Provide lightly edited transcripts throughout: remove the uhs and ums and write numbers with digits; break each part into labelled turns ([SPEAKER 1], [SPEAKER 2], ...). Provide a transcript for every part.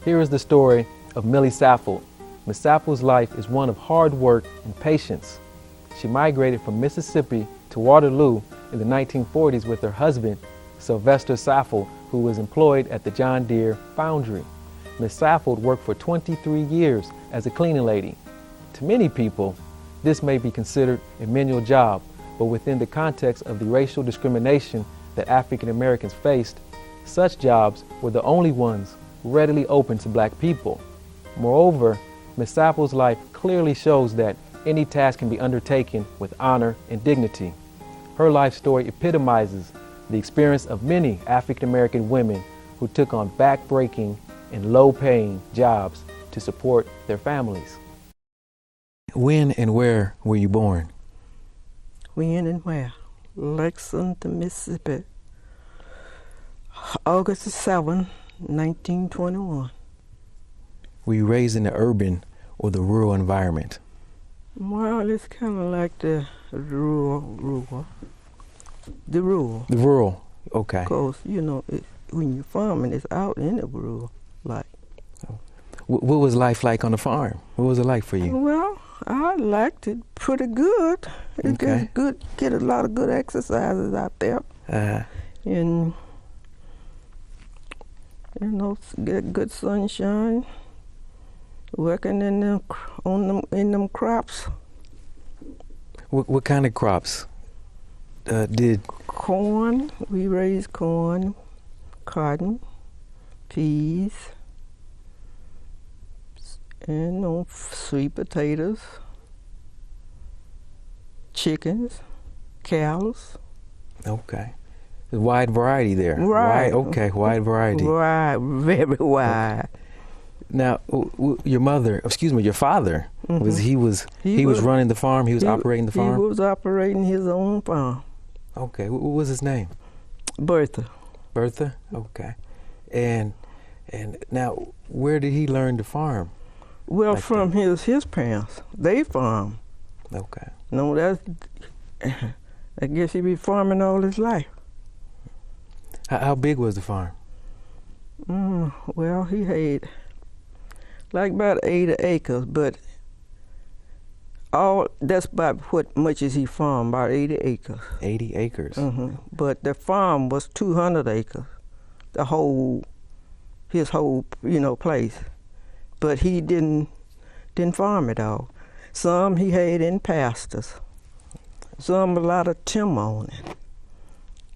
[SPEAKER 1] Here is the story of Millie Saffold. Miss Saffold's life is one of hard work and patience. She migrated from Mississippi to Waterloo in the 1940s with her husband, Sylvester Saffold, who was employed at the John Deere foundry. Miss Saffold worked for 23 years as a cleaning lady. To many people, this may be considered a menial job, but within the context of the racial discrimination that African Americans faced, such jobs were the only ones readily open to black people. Moreover, Miss Saffold's life clearly shows that any task can be undertaken with honor and dignity. Her life story epitomizes the experience of many African American women who took on back-breaking and low-paying jobs to support their families. When and where were you born?
[SPEAKER 2] When and where? Lexington, Mississippi. August 7, 1921.
[SPEAKER 1] Were you raised in the urban or the rural environment?
[SPEAKER 2] Well, it's kind of like the rural. The rural.
[SPEAKER 1] The rural, okay.
[SPEAKER 2] Because, you know, when you're farming, it's out in the rural, like.
[SPEAKER 1] What was life like on the farm? What was it like for you?
[SPEAKER 2] Well, I liked it pretty good.
[SPEAKER 1] Okay.
[SPEAKER 2] Get a lot of good exercises out there. And, you know, get good sunshine, working in them crops.
[SPEAKER 1] What kind of crops did?
[SPEAKER 2] Corn. We raised corn, cotton, peas, and you know, sweet potatoes, chickens, cows.
[SPEAKER 1] Okay. A wide variety there.
[SPEAKER 2] Right.
[SPEAKER 1] Okay, wide variety.
[SPEAKER 2] Right, very wide.
[SPEAKER 1] Okay. Now, your father,
[SPEAKER 2] Mm-hmm.
[SPEAKER 1] he was running the farm, he was operating the farm?
[SPEAKER 2] He was operating his own farm.
[SPEAKER 1] Okay, what was his name?
[SPEAKER 2] Bertha.
[SPEAKER 1] Bertha? Okay. And now, where did he learn to farm?
[SPEAKER 2] Well,
[SPEAKER 1] like
[SPEAKER 2] from his parents. They farm.
[SPEAKER 1] Okay.
[SPEAKER 2] No, I guess he been farming all his life.
[SPEAKER 1] How big was the farm?
[SPEAKER 2] Well, he had like about 80 acres, but that's about what much as he farmed, about 80 acres.
[SPEAKER 1] 80 acres.
[SPEAKER 2] Mm-hmm. But the farm was 200 acres, his whole, place. But he didn't farm it all. Some he had in pastures, some a lot of timber on it,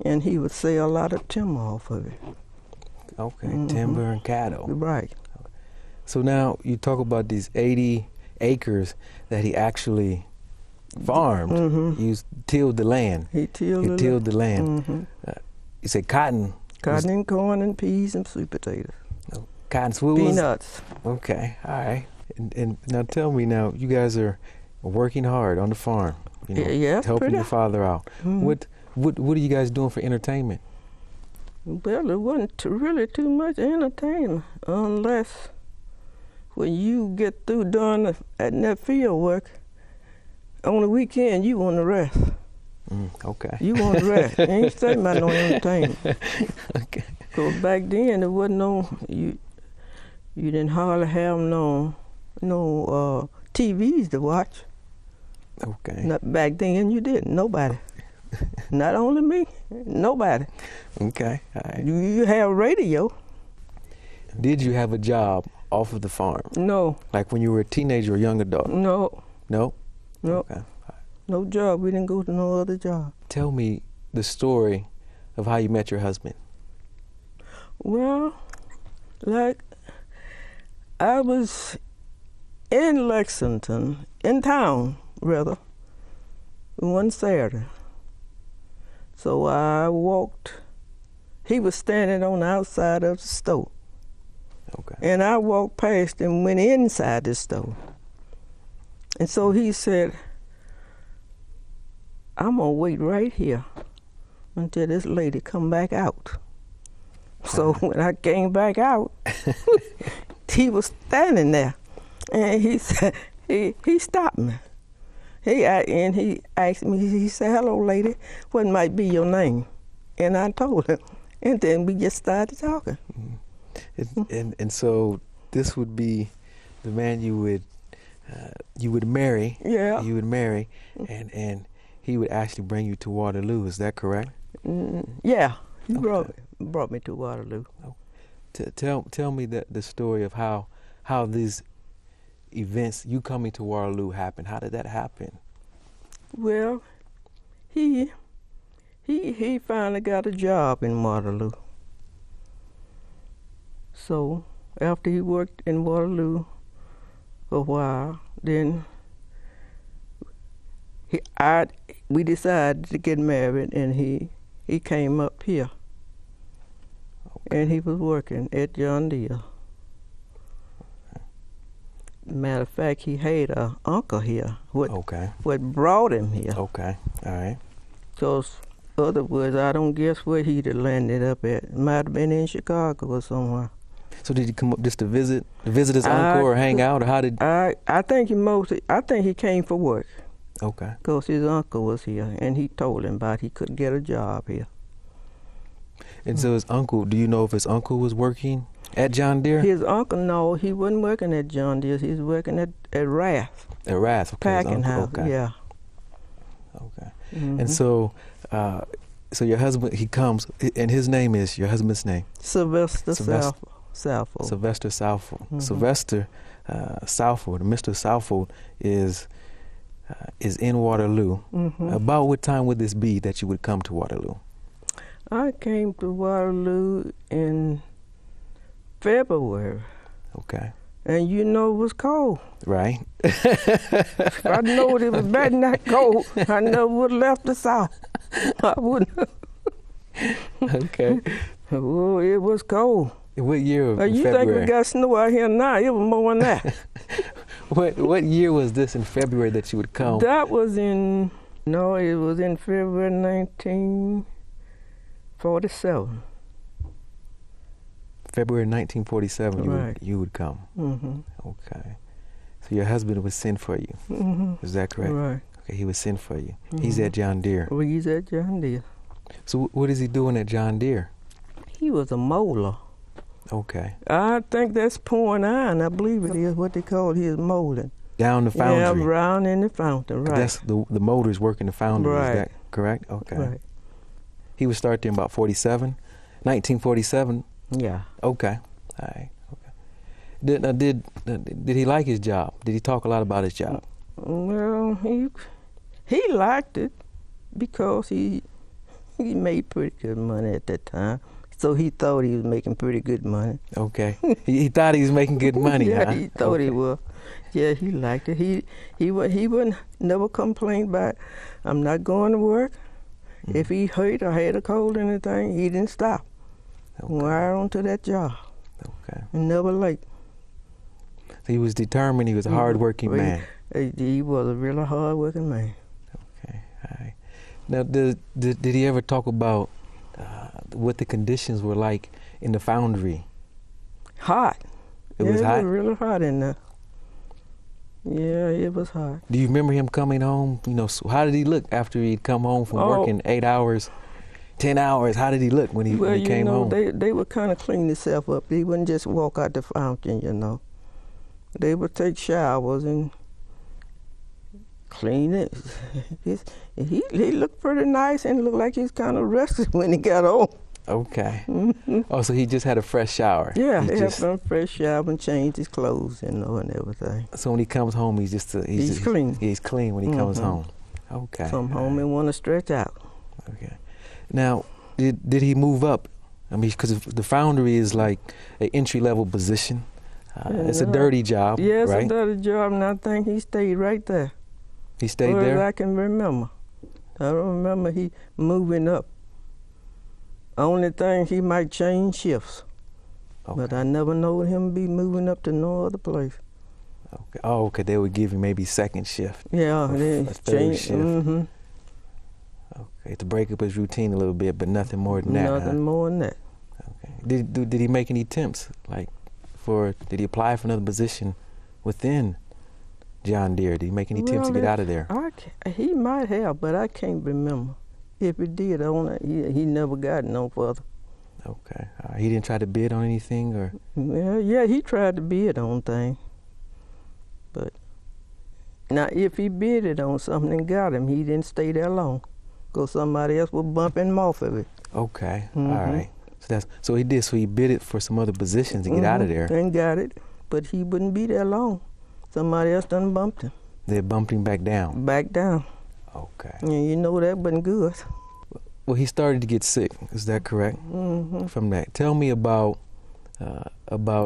[SPEAKER 2] and he would sell a lot of timber off of it.
[SPEAKER 1] Okay, timber and cattle.
[SPEAKER 2] Right.
[SPEAKER 1] So now you talk about these 80 acres that he actually farmed.
[SPEAKER 2] Mm-hmm.
[SPEAKER 1] You tilled the land.
[SPEAKER 2] He tilled
[SPEAKER 1] the land.
[SPEAKER 2] Mm-hmm.
[SPEAKER 1] You said cotton.
[SPEAKER 2] Cotton and corn and peas and sweet potatoes.
[SPEAKER 1] Oh, cotton. So
[SPEAKER 2] peanuts.
[SPEAKER 1] Okay, all right. And now tell me now, you guys are working hard on the farm.
[SPEAKER 2] Yeah,
[SPEAKER 1] helping your father out.
[SPEAKER 2] Mm-hmm.
[SPEAKER 1] What are you guys doing for entertainment?
[SPEAKER 2] Well, it wasn't really too much entertainment unless when you get through doing that field work, on the weekend you want to rest.
[SPEAKER 1] Okay.
[SPEAKER 2] You want to rest. You ain't talking about no entertainment.
[SPEAKER 1] Okay.
[SPEAKER 2] Because back then there wasn't you didn't hardly have no TVs to watch.
[SPEAKER 1] Okay.
[SPEAKER 2] Not back then you didn't. Nobody. Not only me. Nobody.
[SPEAKER 1] Okay. All right.
[SPEAKER 2] You have radio.
[SPEAKER 1] Did you have a job off of the farm?
[SPEAKER 2] No.
[SPEAKER 1] Like when you were a teenager or young adult?
[SPEAKER 2] No.
[SPEAKER 1] No?
[SPEAKER 2] No.
[SPEAKER 1] Okay.
[SPEAKER 2] No job. We didn't go to no other job.
[SPEAKER 1] Tell me the story of how you met your husband.
[SPEAKER 2] Well, like I was in Lexington, in town rather, one Saturday. So I walked, he was standing on the outside of the store.
[SPEAKER 1] Okay.
[SPEAKER 2] And I walked past and went inside the store. And so he said, I'm gonna wait right here until this lady come back out. So when I came back out, he was standing there, and he said, he stopped me. He asked me, he said, hello lady, what might be your name? And I told him, and then we just started talking.
[SPEAKER 1] And so this would be the man you would marry.
[SPEAKER 2] Yeah.
[SPEAKER 1] You would marry, and he would actually bring you to Waterloo. Is that correct?
[SPEAKER 2] Yeah. He
[SPEAKER 1] Okay.
[SPEAKER 2] brought me to Waterloo.
[SPEAKER 1] Tell me the story of how these events, you coming to Waterloo, happened. How did that happen?
[SPEAKER 2] Well, he finally got a job in Waterloo. So after he worked in Waterloo for a while, then we decided to get married, and he came up here. Okay. And he was working at John Deere. Matter of fact, he had an uncle here. What brought him here.
[SPEAKER 1] Okay, all right.
[SPEAKER 2] Because otherwise, I don't guess where he'd have landed up at. Might have been in Chicago or somewhere.
[SPEAKER 1] So did he come up just to visit his uncle or hang out, or how did?
[SPEAKER 2] I think he came for work.
[SPEAKER 1] Okay.
[SPEAKER 2] Because his uncle was here, and he told him about he could get a job here.
[SPEAKER 1] And so his uncle, do you know if his uncle was working at John Deere?
[SPEAKER 2] His uncle, no, he wasn't working at John Deere. He was working at Rath.
[SPEAKER 1] At Rath, okay.
[SPEAKER 2] Packing house,
[SPEAKER 1] okay.
[SPEAKER 2] yeah.
[SPEAKER 1] Okay.
[SPEAKER 2] Mm-hmm.
[SPEAKER 1] And so your husband, he comes, and his name is, your husband's name?
[SPEAKER 2] Sylvester Saffold.
[SPEAKER 1] Sylvester Saffold.
[SPEAKER 2] Mm-hmm.
[SPEAKER 1] Sylvester Saffold, Mr. Saffold is in Waterloo.
[SPEAKER 2] Mm-hmm.
[SPEAKER 1] About what time would this be that you would come to Waterloo?
[SPEAKER 2] I came to Waterloo in February.
[SPEAKER 1] Okay.
[SPEAKER 2] And you know it was cold.
[SPEAKER 1] Right.
[SPEAKER 2] If I knowed it was bad and that cold, I never would have left the South. I wouldn't have.
[SPEAKER 1] Okay.
[SPEAKER 2] Oh, it was cold.
[SPEAKER 1] What year of
[SPEAKER 2] You
[SPEAKER 1] February?
[SPEAKER 2] think we got snow out here now? It was more than that.
[SPEAKER 1] What year was this in February that you would come?
[SPEAKER 2] That was it was in February 1947.
[SPEAKER 1] February 1947,
[SPEAKER 2] Right.
[SPEAKER 1] you would come.
[SPEAKER 2] Mm-hmm.
[SPEAKER 1] Okay. So your husband would send for you.
[SPEAKER 2] Mm-hmm.
[SPEAKER 1] Is that correct?
[SPEAKER 2] Right.
[SPEAKER 1] Okay, he would send for you.
[SPEAKER 2] Mm-hmm.
[SPEAKER 1] He's at John Deere.
[SPEAKER 2] Well, he's at John Deere.
[SPEAKER 1] So what is he doing at John Deere?
[SPEAKER 2] He was a molar.
[SPEAKER 1] Okay.
[SPEAKER 2] I think that's pouring iron. I believe it is what they call his molding.
[SPEAKER 1] Down the foundry.
[SPEAKER 2] Yeah, round in the fountain, right.
[SPEAKER 1] That's the motors working the foundry.
[SPEAKER 2] Right.
[SPEAKER 1] Is that correct? Okay.
[SPEAKER 2] Right.
[SPEAKER 1] He would start there in about 1947.
[SPEAKER 2] Yeah.
[SPEAKER 1] Okay. All right. Okay. Did he like his job? Did he talk a lot about his job?
[SPEAKER 2] Well, he liked it because he made pretty good money at that time. So he thought he was making pretty good money.
[SPEAKER 1] Okay. he thought he was making good money.
[SPEAKER 2] Yeah,
[SPEAKER 1] huh?
[SPEAKER 2] he thought he was. Yeah, he liked it. He wouldn't never complain about, I'm not going to work. Mm-hmm. If he hurt or had a cold or anything, he didn't stop.
[SPEAKER 1] Okay.
[SPEAKER 2] Right on to that job.
[SPEAKER 1] Okay.
[SPEAKER 2] And never late.
[SPEAKER 1] So he was determined. He was a hard-working man.
[SPEAKER 2] He was a really hard-working man.
[SPEAKER 1] Okay. All right. Now, did he ever talk about what the conditions were like in the foundry?
[SPEAKER 2] Hot.
[SPEAKER 1] It was hot?
[SPEAKER 2] It was really hot in there. Yeah, it was hot.
[SPEAKER 1] Do you remember him coming home? So how did he look after he'd come home from working 8 hours, 10 hours? How did he look when he came home?
[SPEAKER 2] They would kind of clean themselves up. They wouldn't just walk out the fountain, They would take showers and clean it. He looked pretty nice and looked like he was kind of rested when he got home.
[SPEAKER 1] Okay. Mm-hmm. Oh, so he just had a fresh shower.
[SPEAKER 2] Yeah, he had a fresh shower and changed his clothes, and everything.
[SPEAKER 1] So when he comes home, he's
[SPEAKER 2] clean.
[SPEAKER 1] He's clean when he comes home. Okay.
[SPEAKER 2] Come home and want to stretch out.
[SPEAKER 1] Okay. Now, did he move up? I mean, because the foundry is like an entry-level position. It's a dirty job,
[SPEAKER 2] yeah, it's
[SPEAKER 1] right?
[SPEAKER 2] a dirty job, and I think he stayed right there.
[SPEAKER 1] He stayed there?
[SPEAKER 2] As I can remember. I don't remember he moving up. Only thing, he might change shifts. Okay. But I never know him be moving up to no other place.
[SPEAKER 1] Okay. Oh, okay. They would give you maybe second shift.
[SPEAKER 2] Yeah,
[SPEAKER 1] a third shift.
[SPEAKER 2] Mm-hmm.
[SPEAKER 1] Okay, to break up his routine a little bit, but nothing more than that.
[SPEAKER 2] Nothing more than that.
[SPEAKER 1] Okay. Did he make any attempts, did he apply for another position within John Deere? Did he make any attempts to get out of there?
[SPEAKER 2] He might have, but I can't remember. If he did, he never got no further.
[SPEAKER 1] Okay. He didn't try to bid on anything, or?
[SPEAKER 2] Yeah, he tried to bid on things. But now, if he bidded on something and got him, he didn't stay there long, because somebody else was bumping him off of it.
[SPEAKER 1] Okay. All right. So he did. So he bidded for some other positions to get out of there.
[SPEAKER 2] And got it, but he wouldn't be there long. Somebody else done bumped him.
[SPEAKER 1] They bumped him back down.
[SPEAKER 2] Back down.
[SPEAKER 1] Okay.
[SPEAKER 2] And you know that wasn't good.
[SPEAKER 1] Well, he started to get sick. Is that correct? From that, tell me about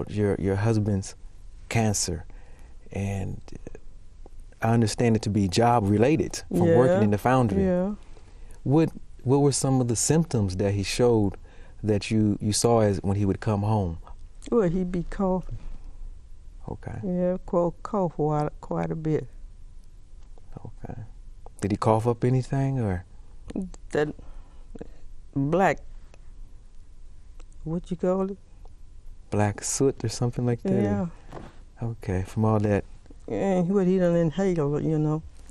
[SPEAKER 1] your husband's cancer, and I understand it to be job related from working in the foundry.
[SPEAKER 2] Yeah.
[SPEAKER 1] What were some of the symptoms that he showed that you saw as when he would come home?
[SPEAKER 2] Well, he'd be coughing.
[SPEAKER 1] Okay.
[SPEAKER 2] Yeah, cough quite a bit.
[SPEAKER 1] Okay. Did he cough up anything, or?
[SPEAKER 2] That black, what you call it?
[SPEAKER 1] Black soot or something like that?
[SPEAKER 2] Yeah.
[SPEAKER 1] Okay, from all that.
[SPEAKER 2] And what he done inhaled,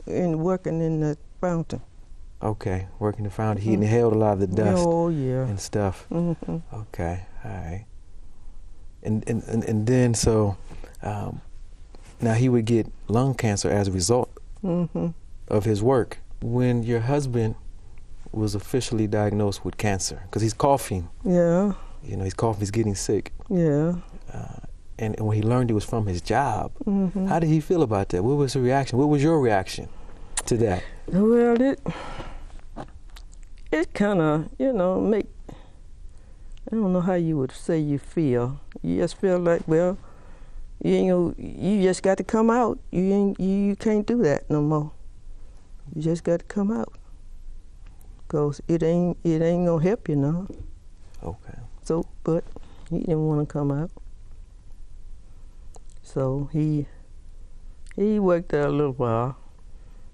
[SPEAKER 2] in working in the fountain.
[SPEAKER 1] Okay, working the fountain. He inhaled a lot of the dust and stuff. Okay, all right. And then so now he would get lung cancer as a result of his work. When your husband was officially diagnosed with cancer, because he's coughing.
[SPEAKER 2] Yeah.
[SPEAKER 1] He's coughing, he's getting sick.
[SPEAKER 2] Yeah.
[SPEAKER 1] And when he learned it was from his job, how did he feel about that? What was the reaction? What was your reaction to that?
[SPEAKER 2] Well, it kind of, make, I don't know how you would say you feel. You just feel like, well, you just got to come out. You can't do that no more. You just got to come out, because it ain't gonna help you now.
[SPEAKER 1] Okay.
[SPEAKER 2] So, but he didn't want to come out. So he worked there a little while,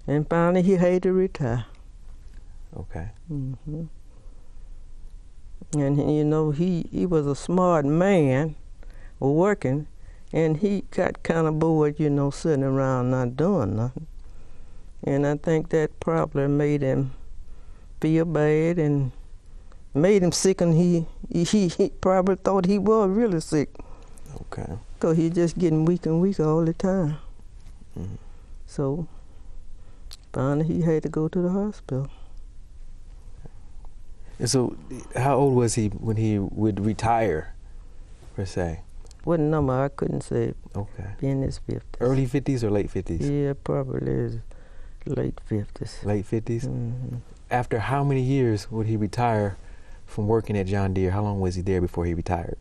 [SPEAKER 2] and finally he had to retire.
[SPEAKER 1] Okay.
[SPEAKER 2] And he was a smart man, working, and he got kind of bored, sitting around not doing nothing. And I think that probably made him feel bad and made him sick, and he probably thought he was really sick.
[SPEAKER 1] Okay.
[SPEAKER 2] Because he's just getting weaker and weaker all the time. So finally he had to go to the hospital.
[SPEAKER 1] And so how old was he when he would retire, per se?
[SPEAKER 2] What number, I couldn't say.
[SPEAKER 1] Okay.
[SPEAKER 2] Be in his 50s.
[SPEAKER 1] Early 50s or late 50s?
[SPEAKER 2] Yeah, probably is late 50s.
[SPEAKER 1] Late 50s? After how many years would he retire from working at John Deere? How long was he there before he retired?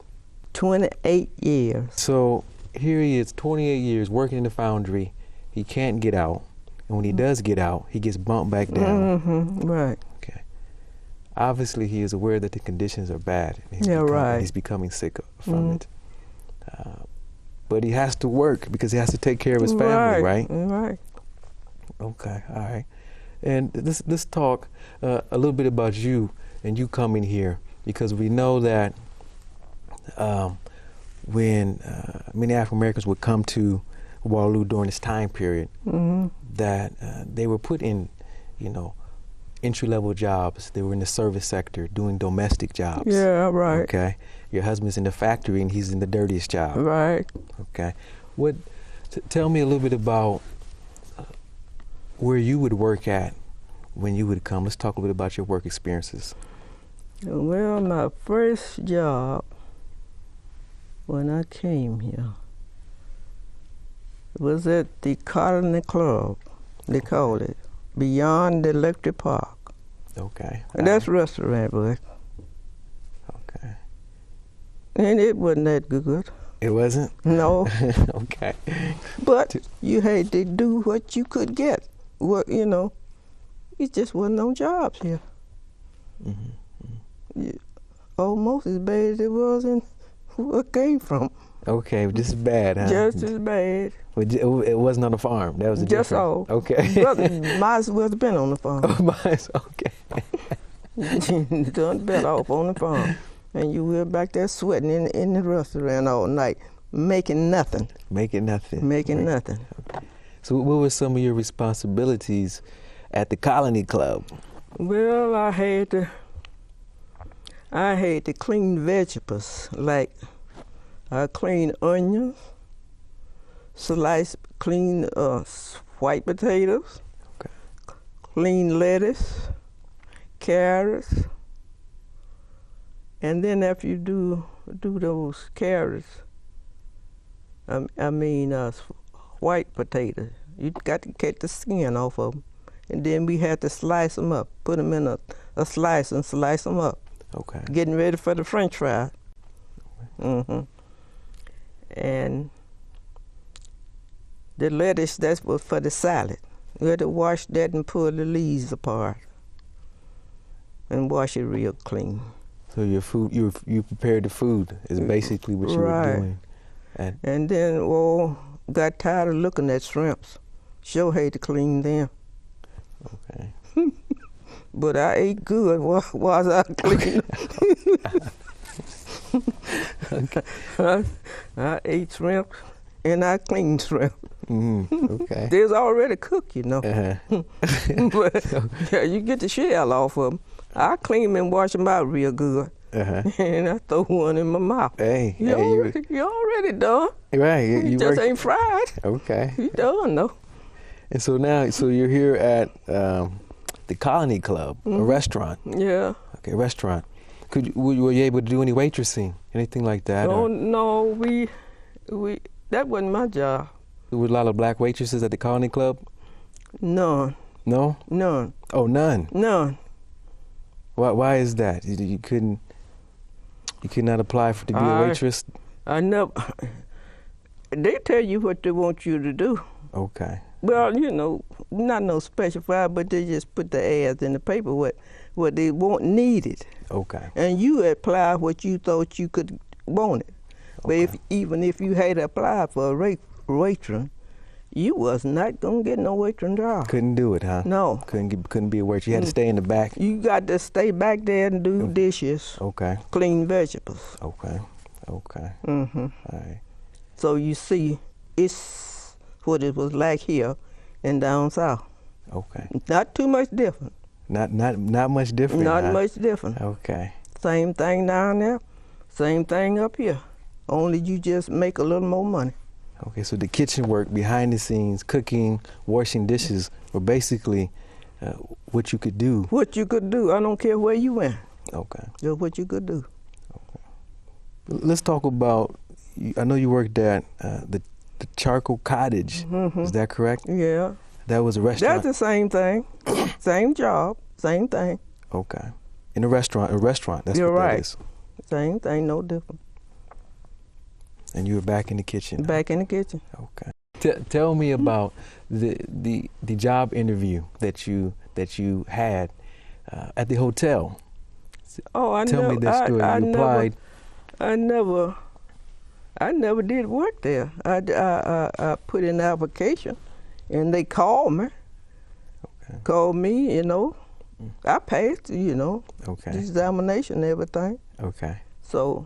[SPEAKER 2] 28 years.
[SPEAKER 1] So here he is, 28 years working in the foundry. He can't get out. And when he does get out, he gets bumped back down.
[SPEAKER 2] Right.
[SPEAKER 1] Okay. Obviously, he is aware that the conditions are bad. And he's becoming sick from it. But he has to work because he has to take care of his family, right?
[SPEAKER 2] Right.
[SPEAKER 1] Okay, all right. And let's talk a little bit about you and you coming here, because we know that when many African Americans would come to Waterloo during this time period, that they were put in, entry-level jobs. They were in the service sector doing domestic jobs.
[SPEAKER 2] Yeah, right.
[SPEAKER 1] Okay. Your husband's in the factory and he's in the dirtiest job.
[SPEAKER 2] Right.
[SPEAKER 1] Okay. Tell me a little bit about where you would work at when you would come. Let's talk a little bit about your work experiences.
[SPEAKER 2] Well, my first job when I came here was at the Colony Club, they called it, beyond the Electric Park.
[SPEAKER 1] Okay.
[SPEAKER 2] And that's restaurant work.
[SPEAKER 1] Okay.
[SPEAKER 2] And it wasn't that good.
[SPEAKER 1] It wasn't?
[SPEAKER 2] No.
[SPEAKER 1] Okay.
[SPEAKER 2] But you had to do what you could get. It just wasn't no jobs here. Almost as bad as it was in where I came from.
[SPEAKER 1] Okay, just as bad, huh?
[SPEAKER 2] Just as bad.
[SPEAKER 1] It wasn't on the farm. That was the difference.
[SPEAKER 2] Just all.
[SPEAKER 1] Okay.
[SPEAKER 2] Might as well have been on the farm.
[SPEAKER 1] Okay.
[SPEAKER 2] Done better off on the farm. And you were back there sweating in the restaurant all night, making nothing.
[SPEAKER 1] Making nothing.
[SPEAKER 2] Making nothing.
[SPEAKER 1] Okay. So what were some of your responsibilities at the Colony Club?
[SPEAKER 2] Well, I I had to clean vegetables, like I clean onions, clean white potatoes,
[SPEAKER 1] Okay.
[SPEAKER 2] clean lettuce, carrots, and then after you do those carrots, white potatoes, you got to get the skin off of them, and then we had to slice them up, put them in a slice and slice them up.
[SPEAKER 1] Okay.
[SPEAKER 2] Getting ready for the French fry. Mm-hmm. And the lettuce, that was for the salad. You had to wash that and pull the leaves apart and wash it real clean.
[SPEAKER 1] So your food, you prepared the food is basically what you were doing.
[SPEAKER 2] And then, got tired of looking at shrimps. Sure had to clean them.
[SPEAKER 1] Okay.
[SPEAKER 2] But I ate good while I cleaned.
[SPEAKER 1] Okay.
[SPEAKER 2] I ate shrimp and I cleaned shrimp.
[SPEAKER 1] Mm-hmm. Okay.
[SPEAKER 2] They was already cooked, you know.
[SPEAKER 1] Uh-huh.
[SPEAKER 2] But yeah, you get the shell off of them. I clean them and wash them out real good.
[SPEAKER 1] Uh-huh.
[SPEAKER 2] And I throw one in my mouth.
[SPEAKER 1] Hey,
[SPEAKER 2] You already done.
[SPEAKER 1] right.
[SPEAKER 2] You just ain't fried.
[SPEAKER 1] Okay.
[SPEAKER 2] You done, though.
[SPEAKER 1] And so now, you're here at the Colony Club, a restaurant.
[SPEAKER 2] Yeah.
[SPEAKER 1] Okay, restaurant. Were you able to do any waitressing, anything like that?
[SPEAKER 2] No, we that wasn't my job.
[SPEAKER 1] There were a lot of black waitresses at the Colony Club?
[SPEAKER 2] None.
[SPEAKER 1] No?
[SPEAKER 2] None.
[SPEAKER 1] Oh, none?
[SPEAKER 2] None.
[SPEAKER 1] Why is that? You could not apply to be a waitress?
[SPEAKER 2] I never. They tell you what they want you to do.
[SPEAKER 1] Okay.
[SPEAKER 2] Well, not no special file, but they just put the ads in the paper what they want needed.
[SPEAKER 1] Okay.
[SPEAKER 2] And you apply what you thought you could want it.
[SPEAKER 1] Okay.
[SPEAKER 2] But even if you had applied for a waitress, you was not gonna get no waitress job.
[SPEAKER 1] Couldn't do it, huh?
[SPEAKER 2] No.
[SPEAKER 1] Couldn't be a waitress. You had to stay in the back.
[SPEAKER 2] You got to stay back there and do dishes.
[SPEAKER 1] Okay.
[SPEAKER 2] Clean vegetables.
[SPEAKER 1] Okay. Okay.
[SPEAKER 2] Mm-hmm.
[SPEAKER 1] All right.
[SPEAKER 2] So you see, it's what it was like here and down south.
[SPEAKER 1] Okay.
[SPEAKER 2] Not too much different.
[SPEAKER 1] Not much different.
[SPEAKER 2] Not
[SPEAKER 1] huh?
[SPEAKER 2] much different.
[SPEAKER 1] Okay.
[SPEAKER 2] Same thing down there, same thing up here. Only you just make a little more money.
[SPEAKER 1] Okay, so the kitchen work, behind the scenes, cooking, washing dishes, were basically what you could do.
[SPEAKER 2] What you could do, I don't care where you went.
[SPEAKER 1] Okay.
[SPEAKER 2] Just what you could do.
[SPEAKER 1] Okay. Let's talk about, I know you worked at the Charcoal Cottage.
[SPEAKER 2] Mm-hmm.
[SPEAKER 1] Is that correct?
[SPEAKER 2] Yeah.
[SPEAKER 1] That was a restaurant?
[SPEAKER 2] That's the same thing. Same job, same thing.
[SPEAKER 1] Okay. In a restaurant, that's
[SPEAKER 2] You're
[SPEAKER 1] what
[SPEAKER 2] right.
[SPEAKER 1] that is.
[SPEAKER 2] Same thing, no different.
[SPEAKER 1] And you were back in the kitchen?
[SPEAKER 2] Back in the kitchen.
[SPEAKER 1] Okay. Tell me about the job interview that you had at the hotel.
[SPEAKER 2] Oh,
[SPEAKER 1] Tell me that story. You applied.
[SPEAKER 2] I never did work there. I put in an application, and they called me.
[SPEAKER 1] Okay.
[SPEAKER 2] Called me, I passed,
[SPEAKER 1] Okay.
[SPEAKER 2] the examination and everything.
[SPEAKER 1] Okay.
[SPEAKER 2] So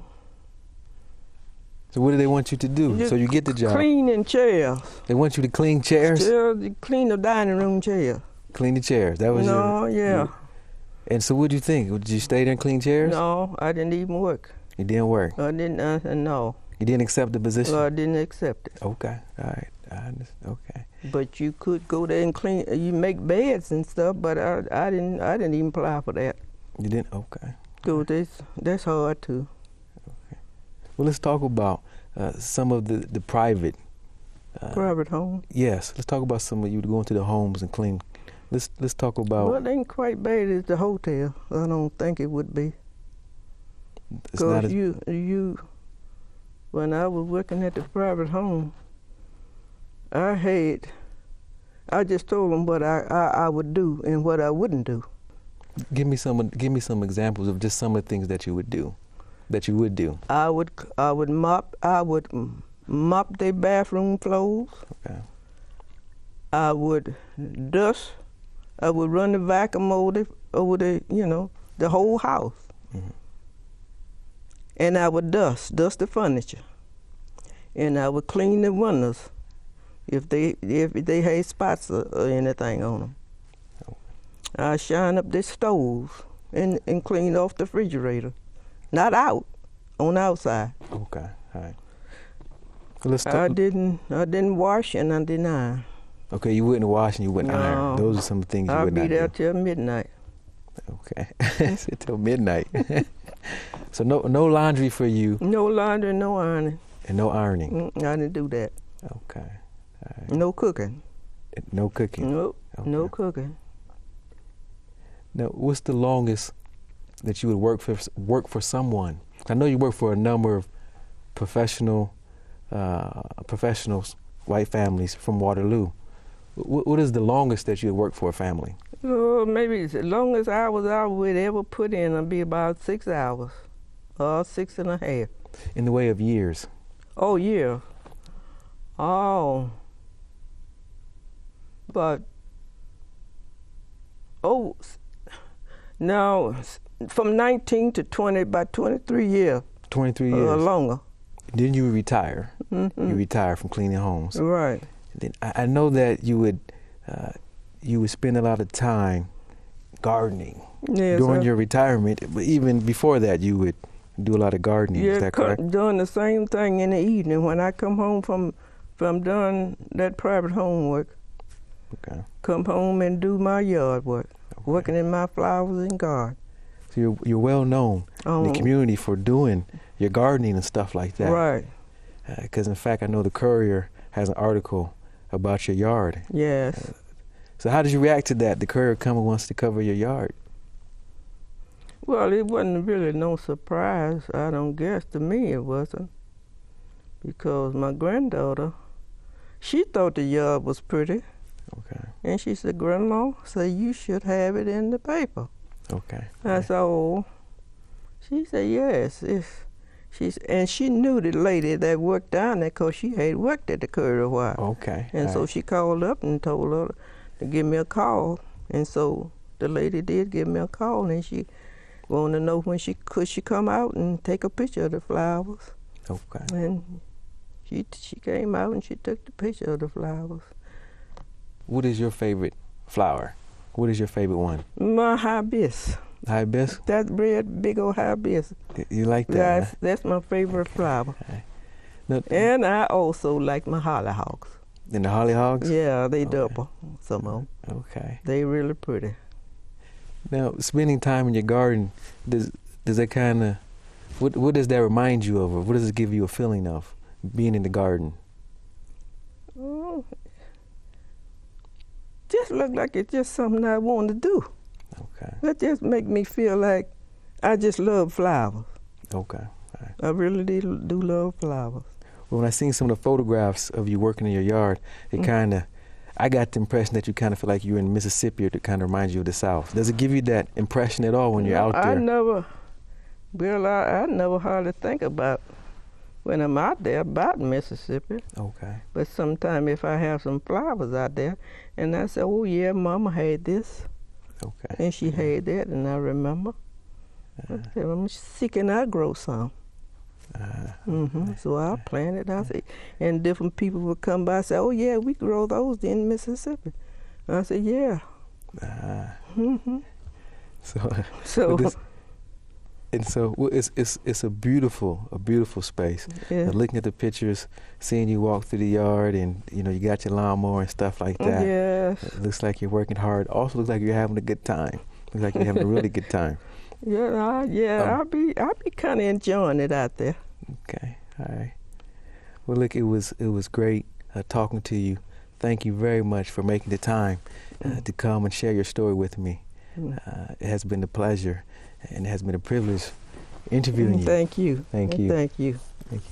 [SPEAKER 1] what do they want you to do? So you get the job.
[SPEAKER 2] Cleaning chairs.
[SPEAKER 1] They want you to clean chairs?
[SPEAKER 2] Clean the dining room chairs.
[SPEAKER 1] Clean the chairs. That was
[SPEAKER 2] yeah.
[SPEAKER 1] And so what did you think? Did you stay there and clean chairs?
[SPEAKER 2] No, I didn't even work.
[SPEAKER 1] You didn't work?
[SPEAKER 2] I didn't, no.
[SPEAKER 1] You didn't accept the position?
[SPEAKER 2] I didn't accept it.
[SPEAKER 1] Okay. All right. Okay.
[SPEAKER 2] But you could go there and clean, you make beds and stuff, but I didn't even apply for that.
[SPEAKER 1] You didn't? Okay.
[SPEAKER 2] So that's hard too.
[SPEAKER 1] Okay. Well, let's talk about some of the private
[SPEAKER 2] private home.
[SPEAKER 1] Yes, let's talk about some of you going to the homes and clean. Let's talk about.
[SPEAKER 2] Well, it ain't quite bad as the hotel. I don't think it would be. Because you, when I was working at the private home, I just told them what I would do and what I wouldn't do.
[SPEAKER 1] Give me some examples of just some of the things that you would do. I
[SPEAKER 2] would mop their bathroom floors.
[SPEAKER 1] Okay.
[SPEAKER 2] I would dust. I would run the vacuum over the whole house.
[SPEAKER 1] Mm-hmm.
[SPEAKER 2] And I would dust the furniture. And I would clean the windows if they had spots or anything on them.
[SPEAKER 1] Okay.
[SPEAKER 2] I shine up the stoves and clean off the refrigerator. Not out, on the outside.
[SPEAKER 1] Okay, all right. Let's
[SPEAKER 2] I didn't wash and I didn't iron.
[SPEAKER 1] Okay, you wouldn't wash and you wouldn't iron. Those are some things you would not do.
[SPEAKER 2] I'd be there till midnight.
[SPEAKER 1] Okay, sit till midnight. So no laundry for you.
[SPEAKER 2] No laundry, no ironing.
[SPEAKER 1] And no ironing.
[SPEAKER 2] I didn't do that.
[SPEAKER 1] Okay. All right.
[SPEAKER 2] No cooking.
[SPEAKER 1] No cooking.
[SPEAKER 2] Nope.
[SPEAKER 1] Okay.
[SPEAKER 2] No cooking.
[SPEAKER 1] Now, what's the longest that you would work for someone? I know you work for a number of professionals, white families from Waterloo. What is the longest that you would work for a family?
[SPEAKER 2] Maybe as long as hours I would ever put in would be about 6 hours, or 6.5.
[SPEAKER 1] In the way of years?
[SPEAKER 2] Oh, yeah. Oh. But, no, from 19 to 20, about 23 years. 23 years? Or longer.
[SPEAKER 1] Then you retire.
[SPEAKER 2] Mm-hmm.
[SPEAKER 1] You retire from cleaning homes.
[SPEAKER 2] Right.
[SPEAKER 1] Then I know that you would spend a lot of time gardening during your retirement, but even before that you would do a lot of gardening. Is that correct?
[SPEAKER 2] Doing the same thing in the evening when I come home from doing that private homework.
[SPEAKER 1] Okay.
[SPEAKER 2] Come home and do my yard work, working in my flowers and garden.
[SPEAKER 1] So you're well known in the community for doing your gardening and stuff like that.
[SPEAKER 2] Right.
[SPEAKER 1] Because in fact, I know the Courier has an article about your yard.
[SPEAKER 2] Yes.
[SPEAKER 1] So how did you react to that? The Courier wants to cover your yard.
[SPEAKER 2] Well, it wasn't really no surprise. I don't guess. To me, it wasn't. Because my granddaughter, she thought the yard was pretty. Okay. And she said, Grandma, so you should have it in the paper.
[SPEAKER 1] Okay.
[SPEAKER 2] I said, oh. She said, yes. And she knew the lady that worked down there because she had worked at the Courier a while. Okay. And so she called up and told her to give me a call. And so the lady did give me a call, and she wanted to know when she come out and take a picture of the flowers. Okay. And she came out and she took the picture of the flowers.
[SPEAKER 1] What is your favorite flower? What is your favorite one?
[SPEAKER 2] My hibiscus.
[SPEAKER 1] Hibiscus?
[SPEAKER 2] That red, big old hibiscus.
[SPEAKER 1] You like that?
[SPEAKER 2] That's my favorite flower.
[SPEAKER 1] Okay. Now,
[SPEAKER 2] and I also like my hollyhocks.
[SPEAKER 1] And the hollyhocks?
[SPEAKER 2] Yeah, they double, some of them.
[SPEAKER 1] Okay.
[SPEAKER 2] They really pretty.
[SPEAKER 1] Now, spending time in your garden, does that kind of, what does that remind you of, or what does it give you a feeling of, being in the garden?
[SPEAKER 2] Oh, just look like it's just something I want to do. Okay. That just make me feel like I just love flowers. Okay. Right. I really do love flowers.
[SPEAKER 1] Well, when I seen some of the photographs of you working in your yard, it kind of, I got the impression that you kind of feel like you're in Mississippi, or it kind of reminds you of the South. Does it give you that impression at all when you're out there? I
[SPEAKER 2] never hardly think about when I'm out there about Mississippi. Okay. But sometimes if I have some flowers out there, and I say, oh yeah, Mama had this. Okay. And she had that, and I remember. I'm seeking I grow some. So I planted. I say, and different people would come by and say, oh yeah, we grow those in Mississippi. I said, yeah.
[SPEAKER 1] So it's a beautiful space. Yeah. Looking at the pictures, seeing you walk through the yard, and you got your lawnmower and stuff like that.
[SPEAKER 2] Yes.
[SPEAKER 1] It looks like you're working hard. Also looks like you're having a good time. Looks like you're having a really good time.
[SPEAKER 2] I'll be kind of enjoying it out there.
[SPEAKER 1] Okay, all right. Well, look, it was great talking to you. Thank you very much for making the time to come and share your story with me. It has been a pleasure, and it has been a privilege interviewing you.
[SPEAKER 2] Thank you.
[SPEAKER 1] Thank you.
[SPEAKER 2] Thank you.
[SPEAKER 1] Thank you.